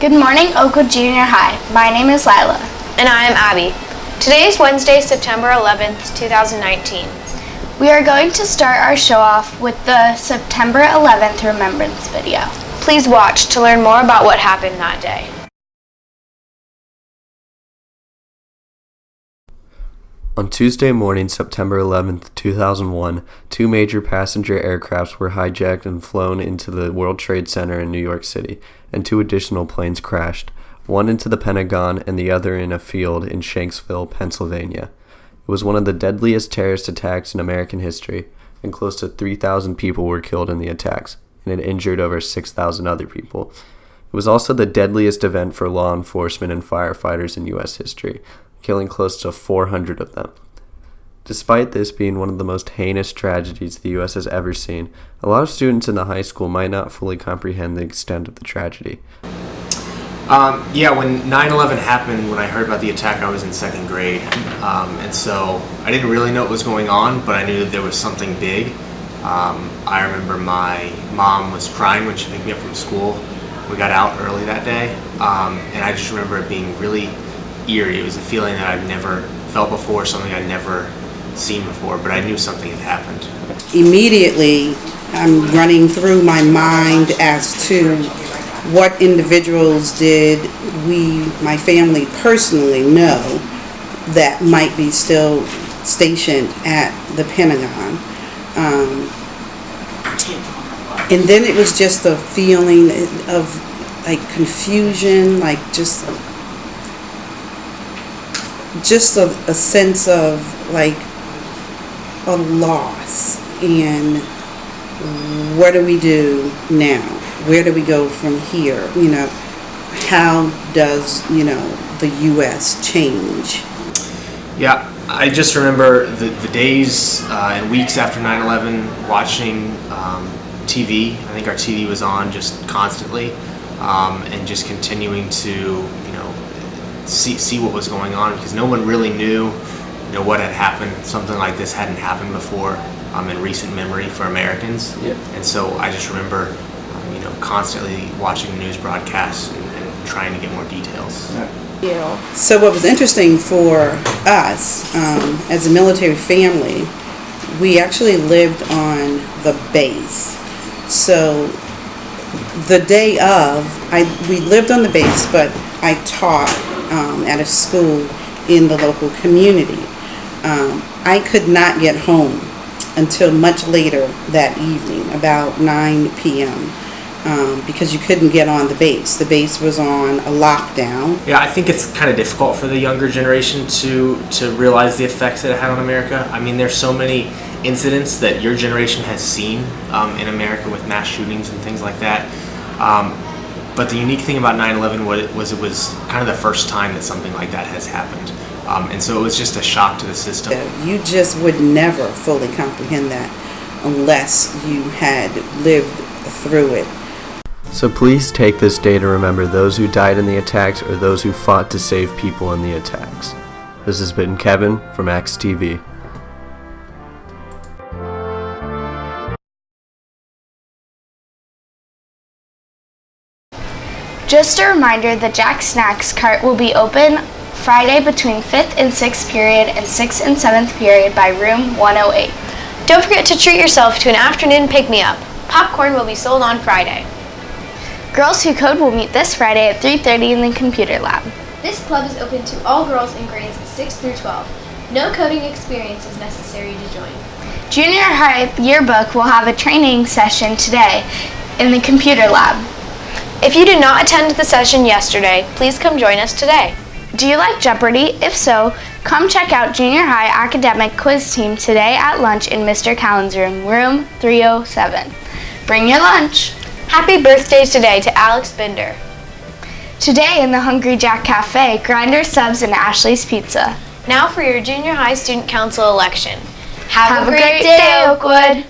Good morning, Oakwood Junior High. My name is Lila. And I am Abby. Today is Wednesday, September 11th, 2019. We are going to start our show off with the September 11th Remembrance video. Please watch to learn more about what happened that day. On Tuesday morning, September 11, 2001, two major passenger aircrafts were hijacked and flown into the World Trade Center in New York City, and two additional planes crashed, one into the Pentagon and the other in a field in Shanksville, Pennsylvania. It was one of the deadliest terrorist attacks in American history, and close to 3,000 people were killed in the attacks, and it injured over 6,000 other people. It was also the deadliest event for law enforcement and firefighters in U.S. history, killing close to 400 of them. Despite this being one of the most heinous tragedies the U.S. has ever seen, a lot of students in the high school might not fully comprehend the extent of the tragedy. When 9/11 happened, when I heard about the attack, I was in second grade. And so I didn't really know what was going on, but I knew that there was something big. I remember my mom was crying when she picked me up from school. We got out early that day, and I just remember it being really eerie. It was a feeling that I've never felt before, something I'd never seen before, but I knew something had happened. Immediately, I'm running through my mind as to what individuals did my family personally know that might be still stationed at the Pentagon. And then it was just a feeling of like confusion, like just a sense of like a loss. And what do we do now? Where do we go from here? How does the U.S. change? Yeah, I just remember the days and weeks after 9/11 watching TV. I think our TV was on just constantly, and just continuing to see what was going on, because no one really knew what had happened. Something like this hadn't happened before in recent memory for Americans. Yeah. And so I just remember constantly watching news broadcasts and trying to get more details. Yeah. So what was interesting for us as a military family, we actually lived on the base. So the day of, we lived on the base, but I taught at a school in the local community. I could not get home until much later that evening, about 9 p.m., because you couldn't get on the base. The base was on a lockdown. Yeah, I think it's kind of difficult for the younger generation to realize the effects that it had on America. I mean, there's so many incidents that your generation has seen in America with mass shootings and things like that. But the unique thing about 9/11 was it was kind of the first time that something like that has happened. And so it was just a shock to the system. You just would never fully comprehend that unless you had lived through it. So please take this day to remember those who died in the attacks or those who fought to save people in the attacks. This has been Kevin from Axe TV. Just a reminder, the Jack Snacks cart will be open Friday between 5th and 6th period and 6th and 7th period by room 108. Don't forget to treat yourself to an afternoon pick-me-up. Popcorn will be sold on Friday. Girls Who Code will meet this Friday at 3:30 in the computer lab. This club is open to all girls in grades 6 through 12. No coding experience is necessary to join. Junior High Yearbook will have a training session today in the computer lab. If you did not attend the session yesterday, please come join us today. Do you like Jeopardy? If so, come check out Junior High Academic Quiz Team today at lunch in Mr. Callen's room, room 307. Bring your lunch. Happy birthday today to Alex Binder. Today in the Hungry Jack Cafe, Grinder Subs and Ashley's Pizza. Now for your Junior High Student Council election. Have a great day, Oakwood!